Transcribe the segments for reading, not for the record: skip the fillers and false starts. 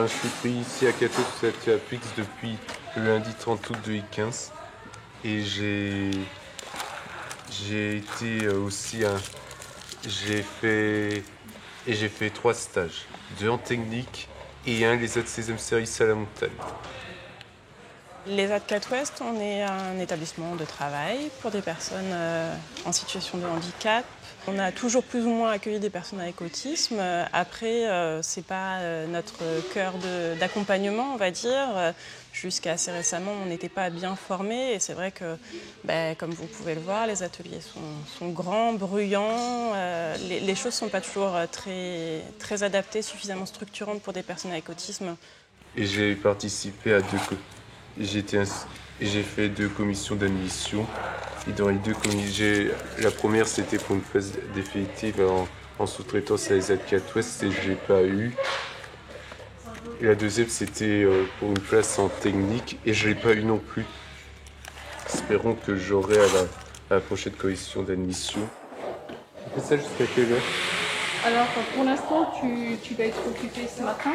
Je suis pris ici à Cato sous Apix depuis le lundi 30 août 2015 et j'ai été aussi j'ai fait 3 stages, 2 en technique et un les autres 16e service à la montagne. Les ADCAT Ouest, on est un établissement de travail pour des personnes en situation de handicap. On a toujours plus ou moins accueilli des personnes avec autisme. Après, ce n'est pas notre cœur d'accompagnement, on va dire. Jusqu'à assez récemment, on n'était pas bien formés. Et c'est vrai que, comme vous pouvez le voir, les ateliers sont grands, bruyants. Les choses ne sont pas toujours très adaptées, suffisamment structurantes pour des personnes avec autisme. Et j'ai participé à j'ai fait 2 commissions d'admission. Et dans les 2 commissions, la première c'était pour une place définitive en sous-traitance à les ADCAT Ouest et je l'ai pas eu. Et la deuxième c'était pour une place en technique et je l'ai pas eu non plus. Espérons que j'aurai à la prochaine commission d'admission. On fait ça jusqu'à quelle heure? Alors pour l'instant tu vas être occupé ce matin.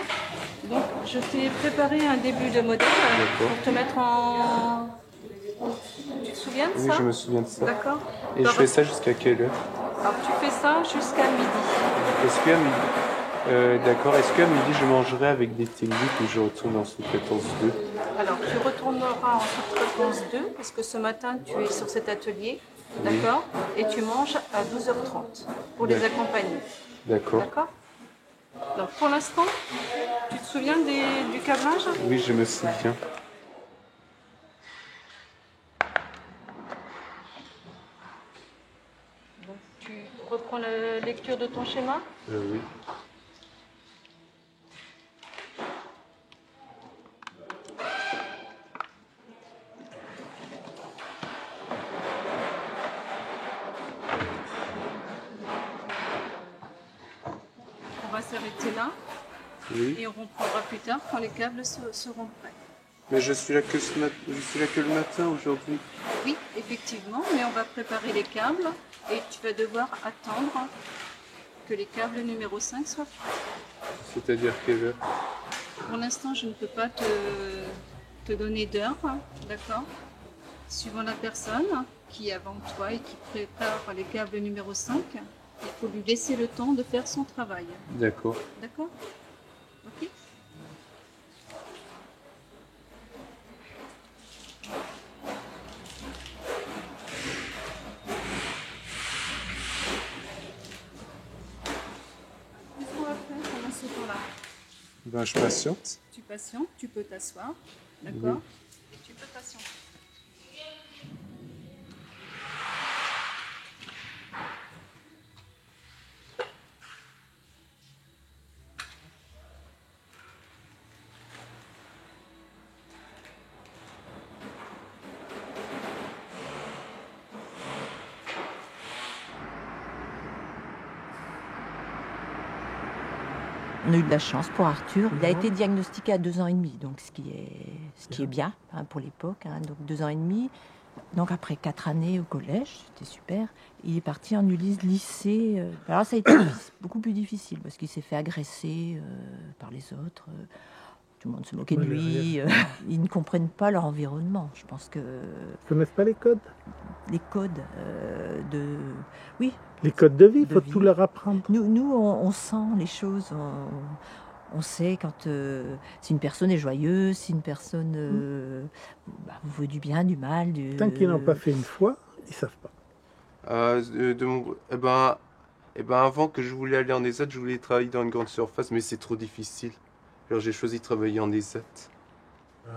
Donc je t'ai préparé un début de modèle pour te mettre en... Tu te souviens de ça? Oui, je me souviens de ça. D'accord. Et je fais ça jusqu'à quelle heure? Alors tu fais ça jusqu'à midi. Est-ce qu'à midi, d'accord. Est-ce qu'à midi je mangerai avec des techniques ou je retourne en sous-traitance 2? Alors tu retourneras en sous-traitance 2 parce que ce matin tu es sur cet atelier. D'accord. Et tu manges à 12h30 pour les accompagner. D'accord. D'accord. Donc pour l'instant, tu te souviens du câblage? Oui, je me souviens. Donc, tu reprends la lecture de ton schéma? Oui. On va s'arrêter là. Oui. Et on reprendra plus tard quand les câbles seront prêts. Mais je suis là que le matin aujourd'hui. Oui, effectivement, mais on va préparer les câbles et tu vas devoir attendre que les câbles numéro 5 soient prêts. C'est-à-dire quelle heure? Pour l'instant, je ne peux pas te donner d'heure, d'accord? Suivant la personne qui est avant toi et qui prépare les câbles numéro 5, il faut lui laisser le temps de faire son travail. D'accord. D'accord? Ok? Qu'est-ce qu'on va faire pendant ce temps-là? Je patiente. Tu patientes, tu peux t'asseoir, d'accord? Et tu peux patienter. On a eu de la chance pour Arthur. Il a été diagnostiqué à 2 ans et demi, donc ce qui est bien pour l'époque. Donc 2 ans et demi. Donc après 4 années au collège, c'était super. Il est parti en Ulysse lycée. Alors ça a été beaucoup plus difficile parce qu'il s'est fait agresser par les autres. Tout le monde se moquait de lui. Ils ne comprennent pas leur environnement. Je pense que... Ils connaissent pas les codes? Les codes de... Oui. Les codes de vie, il faut tout leur apprendre. Nous on sent les choses. On sait quand si une personne est joyeuse, si une personne vous veut du bien, du mal. Tant qu'ils n'ont pas fait une fois, ils savent pas. Avant que je voulais aller en ESAT, je voulais travailler dans une grande surface, mais c'est trop difficile. Alors j'ai choisi de travailler en ESAT.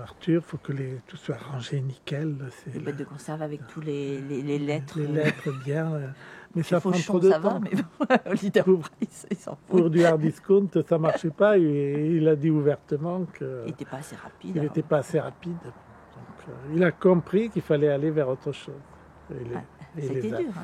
Arthur, il faut que tout soit rangé nickel. Les bêtes de conserve avec tous les lettres. Les lettres bien. Mais ça prend Fauchon, trop de ça temps. Va, mais bon, Leader Price, il s'en fout. Pour du hard discount, ça marchait pas. Et il a dit ouvertement qu'il n'était pas assez rapide. Il n'était pas assez rapide. Donc, il a compris qu'il fallait aller vers autre chose. C'était dur. Hein.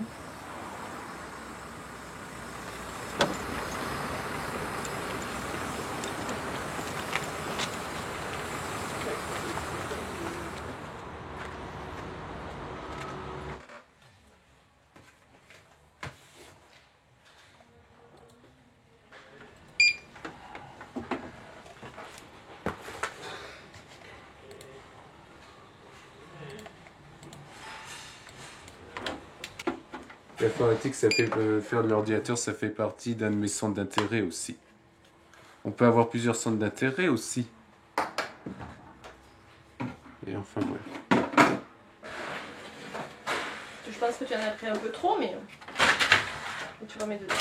L'informatique, ça fait faire de l'ordinateur, ça fait partie d'un de mes centres d'intérêt aussi. On peut avoir plusieurs centres d'intérêt aussi. Et enfin, bref. Je pense que tu en as pris un peu trop, mais tu remets dedans.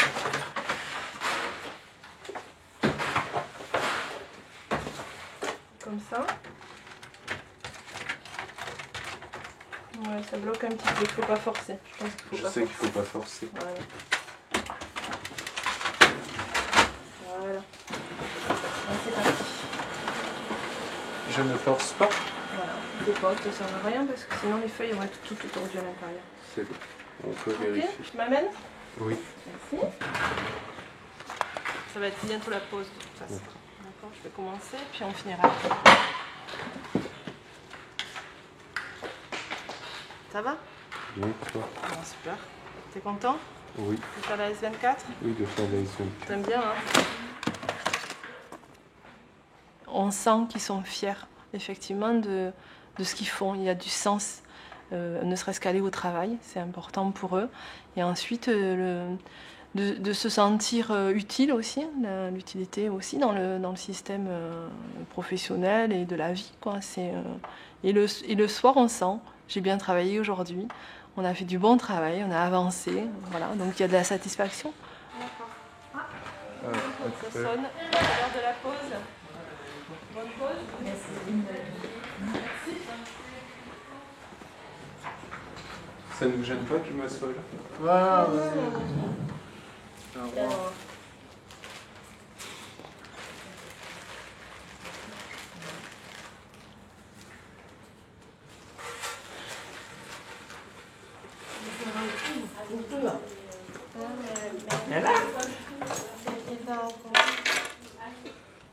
Comme ça. Ouais, ça bloque un petit peu, il ne faut pas forcer. Je pense qu'il faut Je pas sais qu'il forcer. faut pas forcer. Voilà. Voilà. C'est parti. Je ne force pas. Voilà. Des potes, ça ne sert à rien parce que sinon les feuilles vont être toutes tordues à l'intérieur. C'est bon. On peut Ok, vérifier. tu m'amènes? Oui. Merci. Ça va être bientôt la pause de toute façon. D'accord, je vais commencer puis on finira. Ça va? Bien, toi. Bon, super. T'es content Oui. de faire la S24? Oui, de faire la zone. T'aimes bien, hein? On sent qu'ils sont fiers, effectivement, de ce qu'ils font. Il y a du sens, ne serait-ce qu'aller au travail, c'est important pour eux. Et ensuite, de se sentir utile aussi, l'utilité aussi dans le système professionnel et de la vie, quoi. Et le soir, on sent, j'ai bien travaillé aujourd'hui, on a fait du bon travail, on a avancé, voilà. Donc il y a de la satisfaction. D'accord. Ça sonne, c'est l'heure de la pause. Bonne pause. Merci. Ça ne vous gêne pas que je m'assoie là? Voilà. Alors,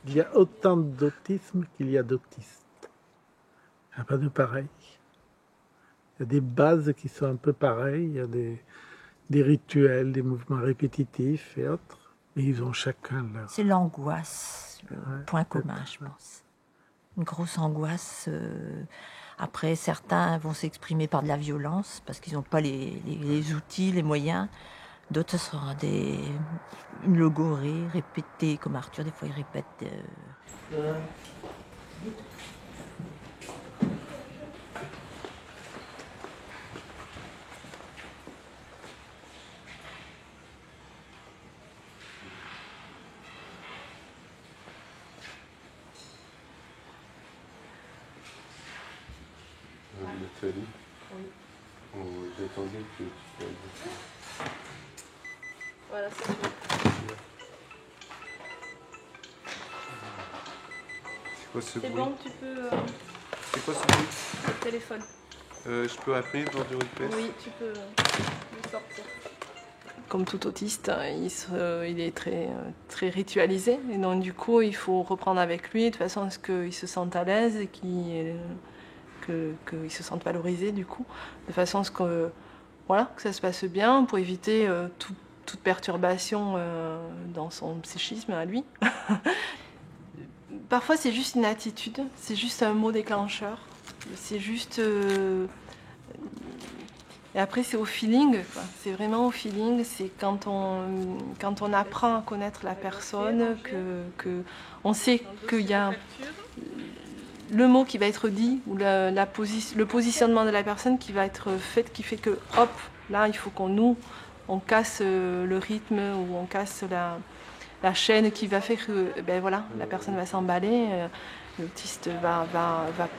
Il y a autant d'autisme qu'il y a d'autistes. Il n'y a pas de pareil. Il y a des bases qui sont un peu pareilles, il y a des rituels, des mouvements répétitifs et autres. Mais ils ont chacun leur... C'est l'angoisse, le point commun, peut-être. je pense. Une grosse angoisse. Après, certains vont s'exprimer par de la violence parce qu'ils n'ont pas les outils, les moyens. D'autres, ce sera une logorée répétée, comme Arthur, des fois, il répète. Nathalie. Oui. J'attendais que tu fasses. voilà, c'est tout. C'est quoi ce C'est bruit? bon, tu peux. C'est quoi ce bruit? Téléphone. Je peux appeler pour du request? Oui, tu peux le sortir. Comme tout autiste, il est très ritualisé. Et donc, du coup, il faut reprendre avec lui de façon à ce qu'il se sente à l'aise et qu'il se sente valorisé, du coup. De façon à ce que, voilà, que ça se passe bien pour éviter toute perturbation dans son psychisme à lui. Parfois, c'est juste une attitude, c'est juste un mot déclencheur. C'est juste... Et après, c'est au feeling, quoi. C'est vraiment au feeling. C'est quand on apprend à connaître la personne, que on sait qu'il y a le mot qui va être dit ou le positionnement de la personne qui va être fait, qui fait que, hop, là, il faut on casse le rythme ou on casse la chaîne qui va faire que, ben voilà, la personne va s'emballer. L'autiste va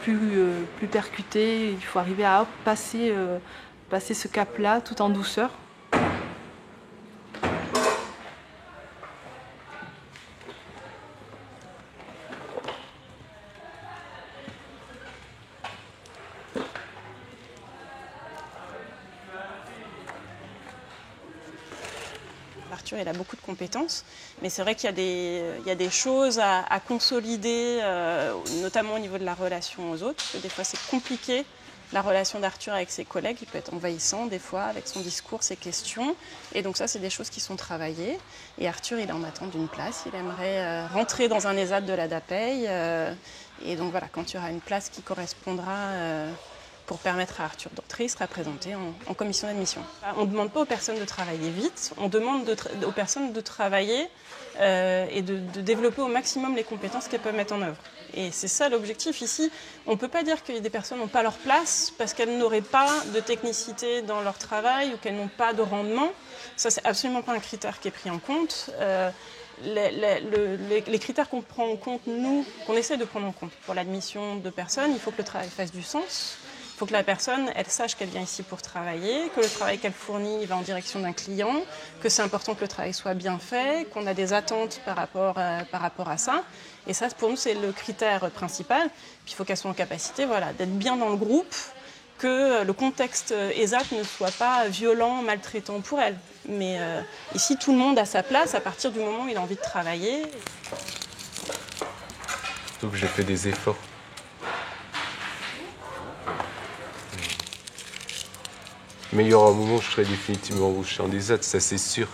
plus percuter. Il faut arriver à passer ce cap-là tout en douceur. Arthur, il a beaucoup de compétences, mais c'est vrai qu'il y a des choses à consolider, notamment au niveau de la relation aux autres, parce que des fois c'est compliqué, la relation d'Arthur avec ses collègues, il peut être envahissant des fois avec son discours, ses questions, et donc ça c'est des choses qui sont travaillées, et Arthur il est en attente d'une place, il aimerait rentrer dans un ESAT de la DAPEI, et donc voilà, quand il y aura une place qui correspondra pour permettre à Arthur Dautry de se représenter en commission d'admission. On ne demande pas aux personnes de travailler vite, on demande aux personnes de travailler et de développer au maximum les compétences qu'elles peuvent mettre en œuvre. Et c'est ça l'objectif ici. On ne peut pas dire que des personnes n'ont pas leur place parce qu'elles n'auraient pas de technicité dans leur travail ou qu'elles n'ont pas de rendement. Ça, c'est absolument pas un critère qui est pris en compte. Les critères qu'on prend en compte, qu'on essaie de prendre en compte pour l'admission de personnes, il faut que le travail fasse du sens. Il faut que la personne, elle sache qu'elle vient ici pour travailler, que le travail qu'elle fournit va en direction d'un client, que c'est important que le travail soit bien fait, qu'on a des attentes par rapport à ça. Et ça, pour nous, c'est le critère principal. Puis il faut qu'elle soit en capacité d'être bien dans le groupe, que le contexte ESAT ne soit pas violent, maltraitant pour elle. Mais ici, tout le monde a sa place à partir du moment où il a envie de travailler. Donc j'ai fait des efforts. Mais il y aura un moment où je serai définitivement embauché en ESAT, ça c'est sûr.